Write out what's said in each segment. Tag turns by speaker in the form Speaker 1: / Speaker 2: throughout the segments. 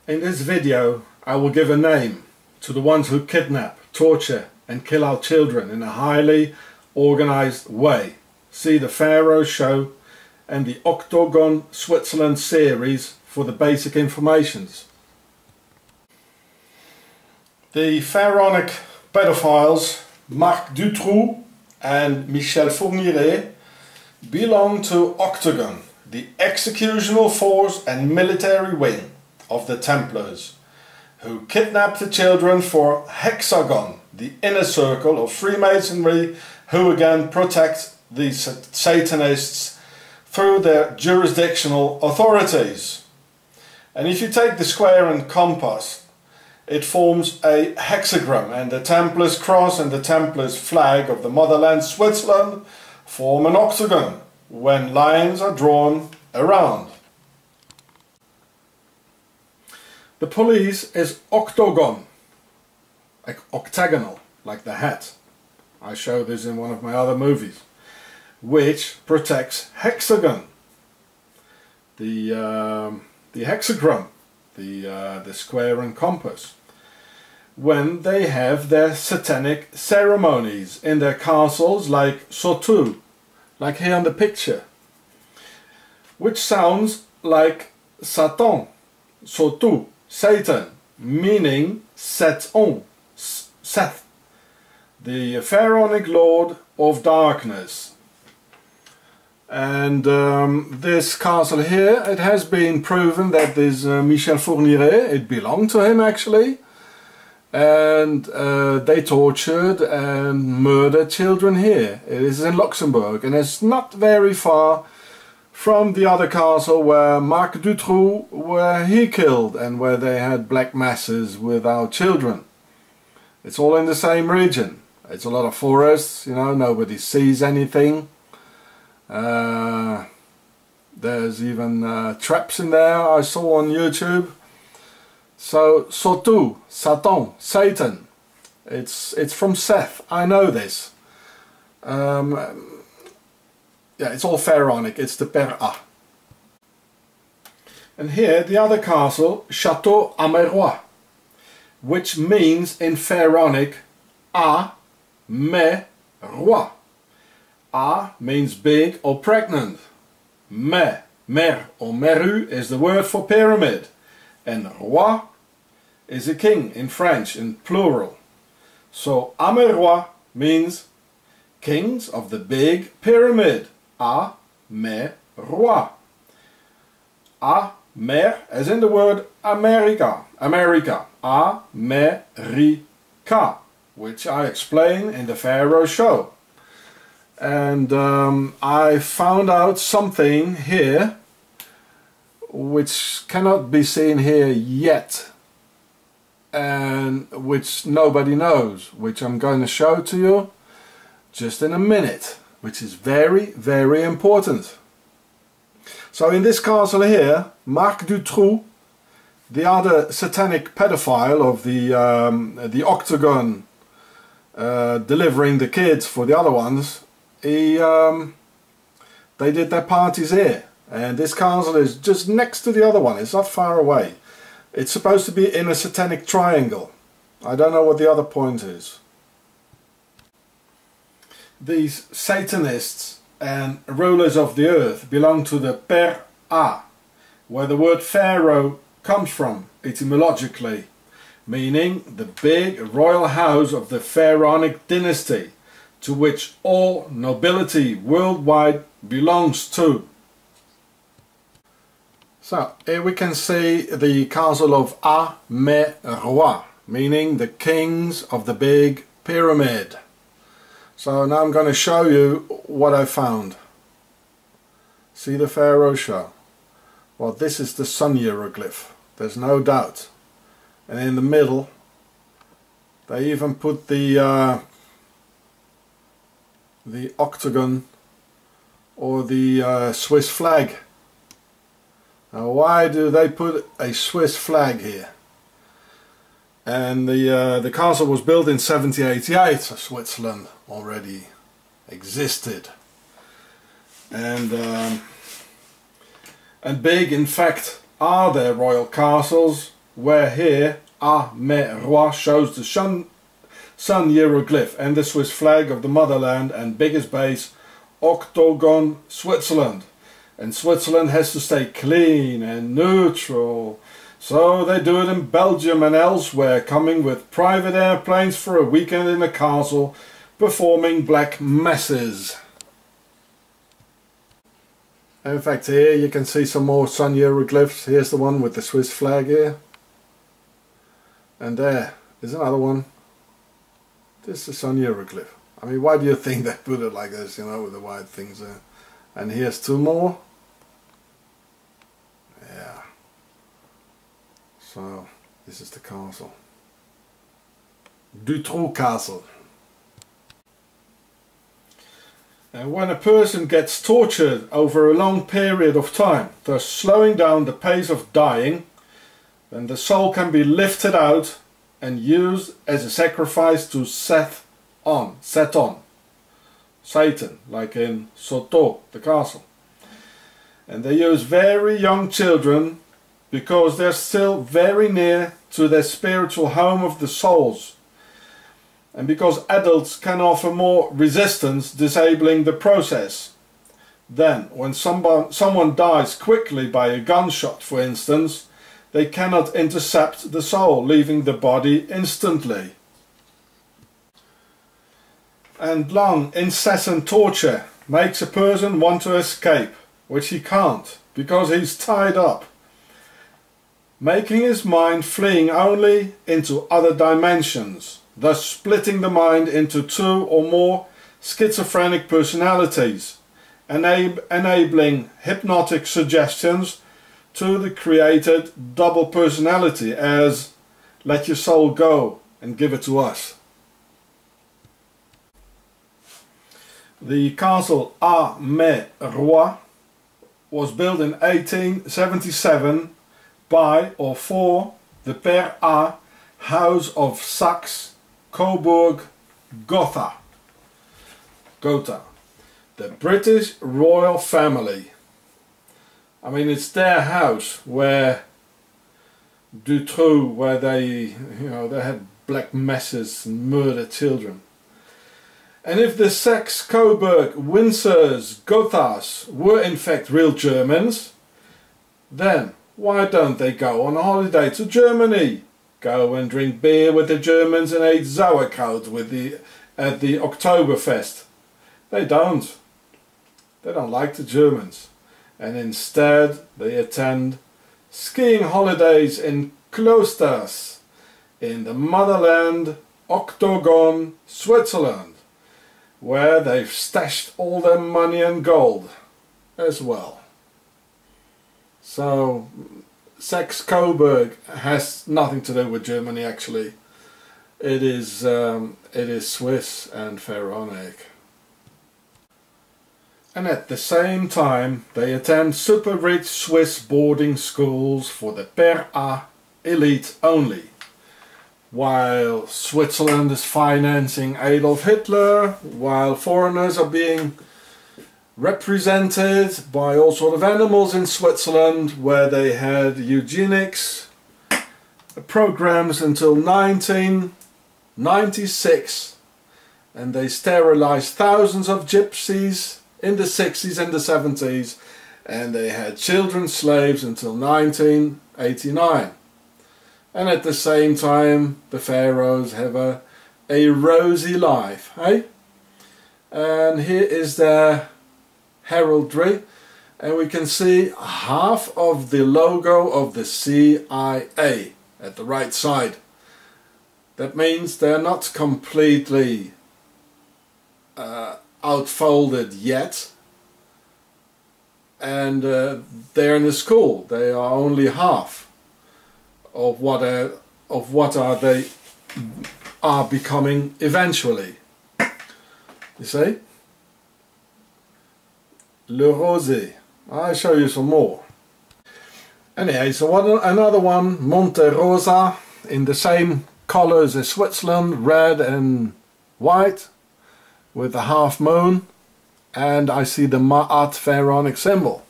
Speaker 1: In this video I will give a name to the ones who kidnap, torture and kill our children in a highly organized way. See the Pharaoh show and the Octagon Switzerland series for the basic informations. The pharaonic pedophiles Marc Dutroux and Michel Fourniret belong to Octagon, the executional force and military wing of the Templars, who kidnapped the children for Hexagon, the inner circle of Freemasonry, who again protect the Satanists through their jurisdictional authorities. And if you take the square and compass, it forms a hexagram, and the Templars cross and the Templars flag of the motherland Switzerland form an octagon when lines are drawn around. The police is octagon, like octagonal, like the hat. I show this in one of my other movies, which protects hexagon, the hexagram, the square and compass, when they have their satanic ceremonies in their castles, like Sautou, like here in the picture, which sounds like Satan, Sautou, Satan, meaning Satan, Seth, the pharaonic lord of darkness. And this castle here, it has been proven that this Michel Fourniret, it belonged to him actually, and they tortured and murdered children here. It is in Luxembourg, and it's not very far from the other castle where Marc Dutroux, where he killed and where they had black masses with our children. It's all in the same region. It's a lot of forests, you know, nobody sees anything. There's even traps in there I saw on YouTube. So Sautou, Satan, Satan, it's from Seth, I know this. Yeah, it's all pharaonic, it's the per A. And here the other castle, Chateau Amerois, which means in pharaonic Amerois. A means big or pregnant. Mer or meru is the word for pyramid. And roi is a king in French, in plural. So Amerois means kings of the big pyramid. Amerois. Amer, as in the word America. America. America, which I explain in the Pharaoh show. And I found out something here which cannot be seen here yet, and which nobody knows, which I'm going to show to you just in a minute, which is very, very important. So in this castle here, Marc Dutroux, the other satanic pedophile of the Octagon, delivering the kids for the other ones, they did their parties here. And this castle is just next to the other one, it's not far away. It's supposed to be in a satanic triangle. I don't know what the other point is. These Satanists and rulers of the earth belong to the per A, where the word pharaoh comes from etymologically, meaning the big royal house of the pharaonic dynasty, to which all nobility worldwide belongs to. So here we can see the castle of Amerois, meaning the kings of the big pyramid. So now I'm going to show you what I found. See the Pharaoh show? Well, this is the sun hieroglyph, there's no doubt. And in the middle they even put the octagon or the Swiss flag. Now why do they put a Swiss flag here? And the castle was built in 1788, so Switzerland already existed. And big, in fact, are their royal castles where here Amerois shows the sun hieroglyph and the Swiss flag of the motherland and biggest base Octagon Switzerland. And Switzerland has to stay clean and neutral. So they do it in Belgium and elsewhere, coming with private airplanes for a weekend in a castle, performing black masses. In fact, here you can see some more sun hieroglyphs. Here's the one with the Swiss flag here. And there is another one. This is the sun hieroglyph. I mean, why do you think they put it like this, you know, with the white things there? And here's two more. Yeah. So, this is the castle. Dutroux castle. And when a person gets tortured over a long period of time, thus slowing down the pace of dying, then the soul can be lifted out and used as a sacrifice to Satan, like in Chateau, the castle. And they use very young children because they're still very near to their spiritual home of the souls. And because adults can offer more resistance, disabling the process. Then, when someone dies quickly by a gunshot, for instance, they cannot intercept the soul, leaving the body instantly. And long, incessant torture makes a person want to escape, which he can't, because he's tied up, making his mind fleeing only into other dimensions, thus splitting the mind into two or more schizophrenic personalities, enabling hypnotic suggestions to the created double personality as, let your soul go and give it to us. The castle Amerois was built in 1877 by or for the Père A House of Saxe, Coburg, Gotha, the British royal family. I mean, it's their house where Dutroux, where they had black masses and murdered children. And if the Saxe, Coburg, Windsors, Gothas were in fact real Germans, then why don't they go on a holiday to Germany? Go and drink beer with the Germans and eat sauerkraut at the Oktoberfest. They don't. They don't like the Germans. And instead they attend skiing holidays in cloisters in the motherland Octagon, Switzerland, where they've stashed all their money and gold as well. So Saxe Coburg has nothing to do with Germany actually. It is Swiss and pharaonic. And at the same time they attend super rich Swiss boarding schools for the Père A elite only, while Switzerland is financing Adolf Hitler, while foreigners are being represented by all sort of animals in Switzerland, where they had eugenics programs until 1996, and they sterilized thousands of gypsies in the 60s and the 70s, and they had children slaves until 1989. And at the same time the pharaohs have a rosy life, eh? And here is their heraldry, and we can see half of the logo of the CIA at the right side. That means they're not completely outfolded yet, and they're in a school. They are only half of what they are becoming eventually. You see? Le Rosé. I'll show you some more. Anyway, so another one, Monte Rosa, in the same colors as Switzerland, red and white, with the half moon, and I see the Ma'at pharaonic symbol.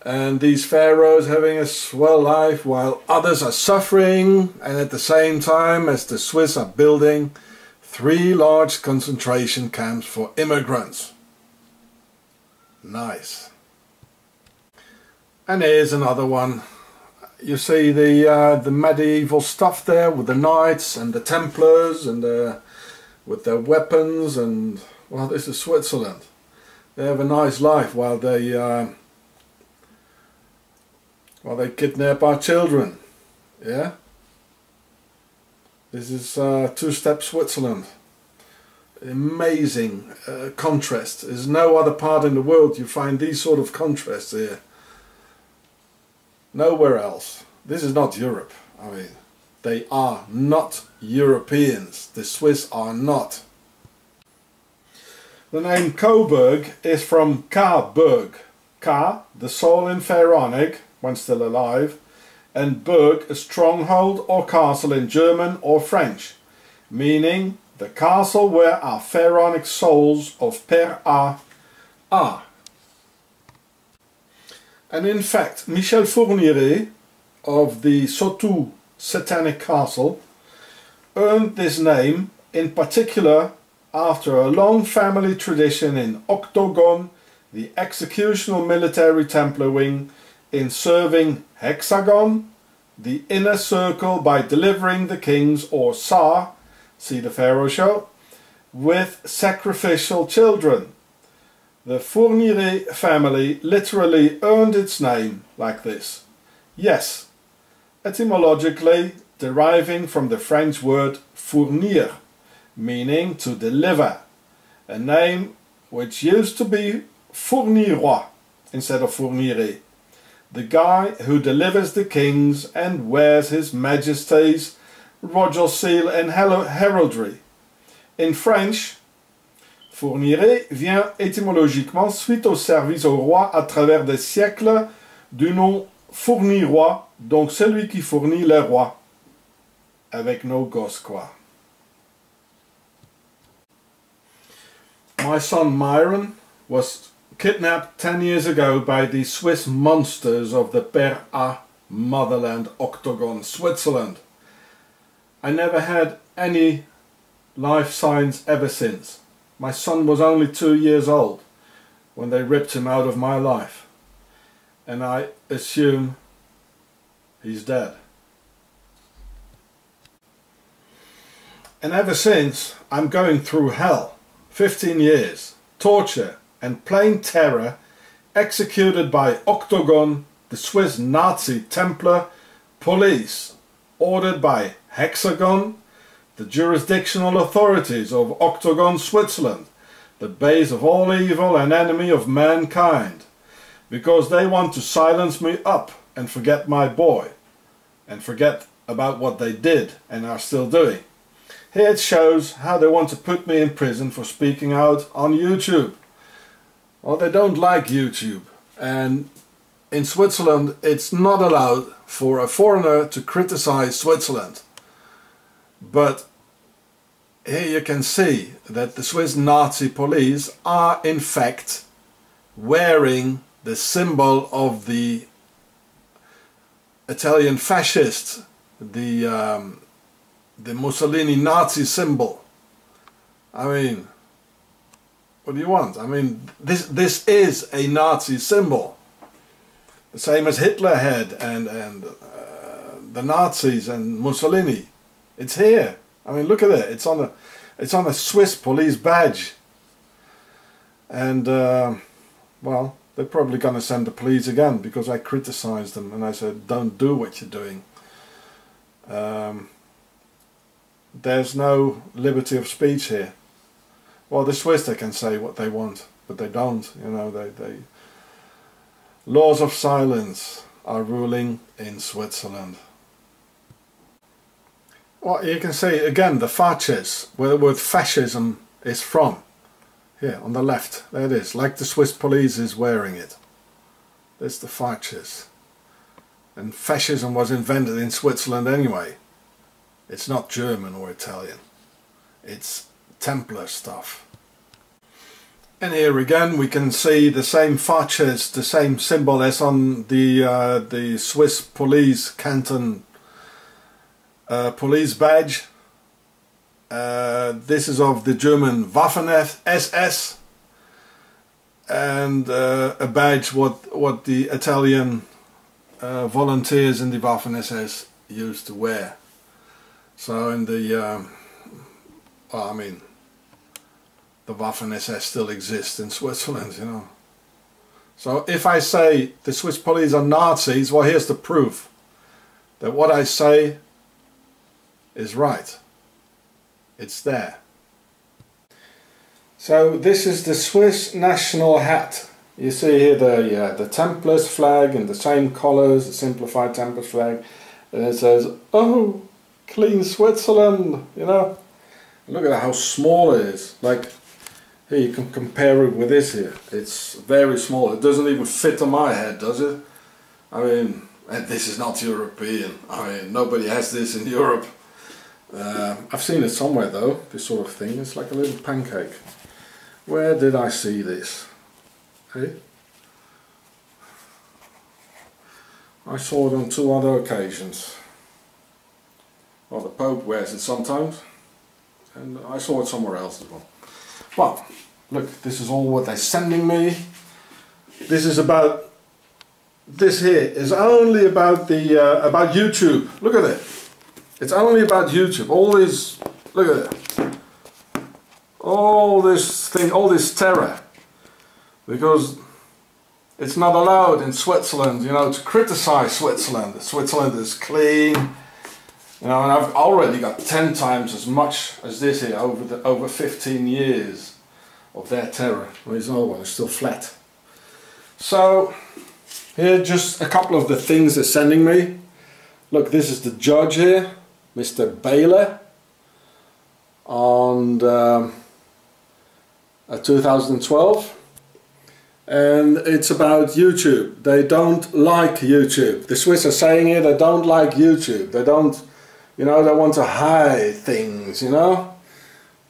Speaker 1: And these pharaohs having a swell life while others are suffering, and at the same time as the Swiss are building 3 large concentration camps for immigrants. Nice. And here's another one. You see the medieval stuff there with the knights and the Templars and with their weapons, and well, this is Switzerland. They have a nice life while they kidnap our children. Yeah. This is two-step Switzerland. Amazing contrast. There's no other part in the world you find these sort of contrasts here. Nowhere else. This is not Europe. I mean, they are not Europeans. The Swiss are not. The name Coburg is from Coburg. Ka, the soul in Pharaonic, when still alive, and Burg, a stronghold or castle in German or French, meaning the castle where our pharaonic souls of Per-A are. And in fact, Michel Fourniret of the Sautou Satanic Castle earned this name in particular after a long family tradition in Octagon, the executional military Templar wing, in serving Hexagon, the inner circle, by delivering the kings or Tsar, see the Pharaoh show, with sacrificial children. The Fourniret family literally earned its name like this. Yes, etymologically deriving from the French word fournir, meaning to deliver, a name which used to be Fourniret instead of Fourniret, the guy who delivers the kings and wears his majesty's royal seal and heraldry. In French, Fourniret vient étymologiquement suite au service au roi à travers des siècles du nom Fournirois, donc celui qui fournit le roi, avec no gosse quoi. My son Myron was kidnapped 10 years ago by the Swiss monsters of the Per-A motherland Octagon, Switzerland. I never had any life signs ever since. My son was only 2 years old when they ripped him out of my life, and I assume he's dead. And ever since, I'm going through hell. 15 years, torture and plain terror executed by Octagon, the Swiss Nazi Templar police, ordered by Hexagon, the jurisdictional authorities of Octagon, Switzerland, the base of all evil and enemy of mankind, because they want to silence me up and forget my boy, and forget about what they did and are still doing. Here it shows how they want to put me in prison for speaking out on YouTube. Well, they don't like YouTube, and in Switzerland it's not allowed for a foreigner to criticize Switzerland. But here you can see that the Swiss Nazi police are in fact wearing the symbol of the Italian fascists, the Mussolini Nazi symbol. I mean, what do you want? I mean, this is a Nazi symbol, the same as Hitler had and the Nazis and Mussolini. It's here. I mean, look at it. It's on a Swiss police badge. And well, they're probably going to send the police again because I criticized them and I said, don't do what you're doing. There's no liberty of speech here. Well, the Swiss, they can say what they want, but they don't. You know, they laws of silence are ruling in Switzerland. Well, you can see again the fascists, where the word fascism is from. Here on the left, there it is, like the Swiss police is wearing it. There's the fascists. And fascism was invented in Switzerland anyway. It's not German or Italian. It's Templar stuff. And here again we can see the same fatches, the same symbol as on the Swiss police canton police badge. This is of the German Waffen-SS, and a badge what the Italian volunteers in the Waffen-SS used to wear. So in the well, I mean, the Waffen-SS still exists in Switzerland, you know. So if I say the Swiss police are Nazis, well, here's the proof that what I say is right. It's there. So this is the Swiss national hat. You see here the Templars flag in the same colours, the simplified Templars flag, and it says, "Oh, clean Switzerland," you know. Look at how small it is. Like, here you can compare it with this here. It's very small. It doesn't even fit on my head, does it? I mean, and this is not European. I mean, nobody has this in Europe. I've seen it somewhere though, this sort of thing. It's like a little pancake. Where did I see this? Hey? I saw it on 2 other occasions. Well, the Pope wears it sometimes, and I saw it somewhere else as well. Well, look, this is all what they're sending me. This is about, this here is only about the, about YouTube. Look at it. It's only about YouTube. All this, look at it. All this thing, all this terror. Because it's not allowed in Switzerland, you know, to criticize Switzerland. Switzerland is clean. You know, and I've already got 10 times as much as this here over 15 years of their terror. There's another one, it's still flat. So, here just a couple of the things they're sending me. Look, this is the judge here, Mr. Baylor, on 2012. And it's about YouTube. They don't like YouTube. The Swiss are saying here they don't like YouTube. They don't, you know, they want to hide things, you know.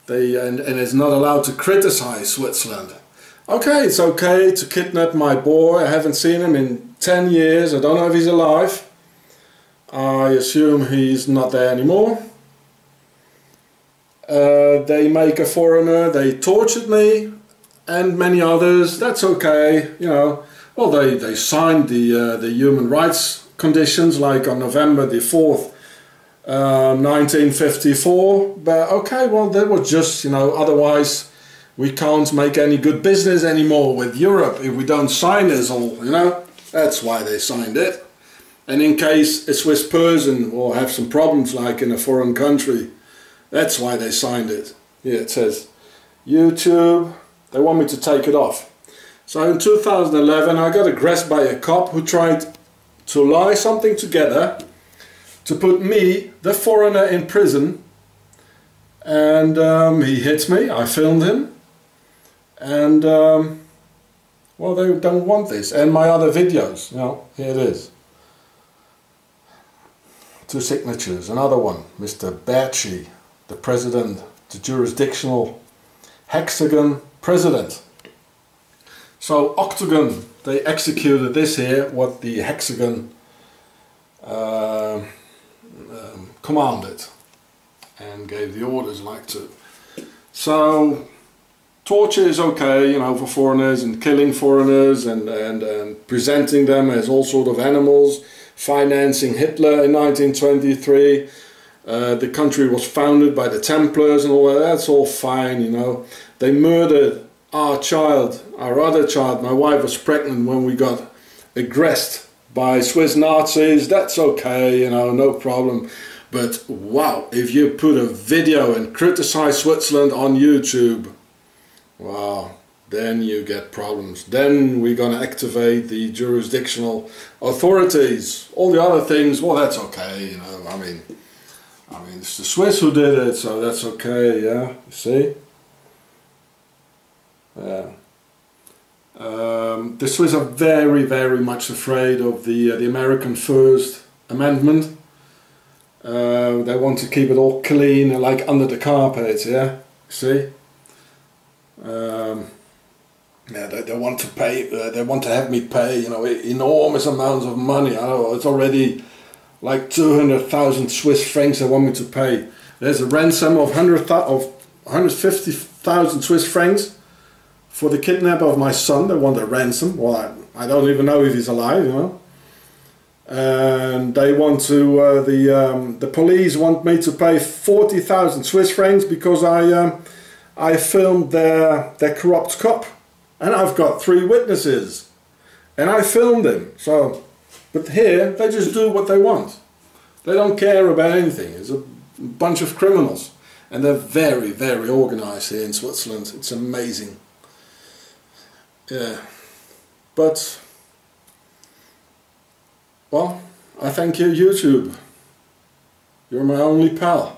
Speaker 1: And it's not allowed to criticize Switzerland. Okay, it's okay to kidnap my boy. I haven't seen him in 10 years. I don't know if he's alive. I assume he's not there anymore. They make a foreigner. They tortured me and many others. That's okay, you know. Well, they signed the human rights conditions, like on November the 4th, 1954. But okay, well, that was just, you know, otherwise we can't make any good business anymore with Europe if we don't sign this all, you know. That's why they signed it. And in case a Swiss person will have some problems like in a foreign country, that's why they signed it. Here it says, YouTube, they want me to take it off. So in 2011 I got aggressed by a cop who tried to lie something together to put me, the foreigner, in prison. And he hit me, I filmed him. And well, they don't want this. And my other videos, you know, here it is. 2 signatures, another one, Mr. Berchi, the president, the jurisdictional hexagon president. So octagon, they executed this here, what the hexagon commanded and gave the orders like to. So torture is okay, you know, for foreigners, and killing foreigners and presenting them as all sort of animals, financing Hitler in 1923. The country was founded by the Templars and all that. That's all fine, you know. They murdered our child, our other child. My wife was pregnant when we got aggressed by Swiss Nazis. That's okay, you know, no problem. But wow, if you put a video and criticize Switzerland on YouTube, wow, then you get problems. Then we're gonna activate the jurisdictional authorities. All the other things, well, that's okay, you know. I mean, it's the Swiss who did it, so that's okay, yeah, you see? Yeah. The Swiss are very, very much afraid of the American First Amendment. They want to keep it all clean, like under the carpet, yeah, you see? Yeah, they want to pay. They want to have me pay, you know, enormous amounts of money. I don't know, it's already like 200,000 Swiss francs they want me to pay. There's a ransom of 150,000 Swiss francs for the kidnap of my son. They want a ransom. Well, I don't even know if he's alive, you know. And they want to. The police want me to pay 40,000 Swiss francs because I filmed their corrupt cop. And I've got 3 witnesses, and I filmed them. So, but here they just do what they want. They don't care about anything. It's a bunch of criminals, and they're very, very organized here in Switzerland. It's amazing. Yeah, but well, I thank you, YouTube. You're my only pal.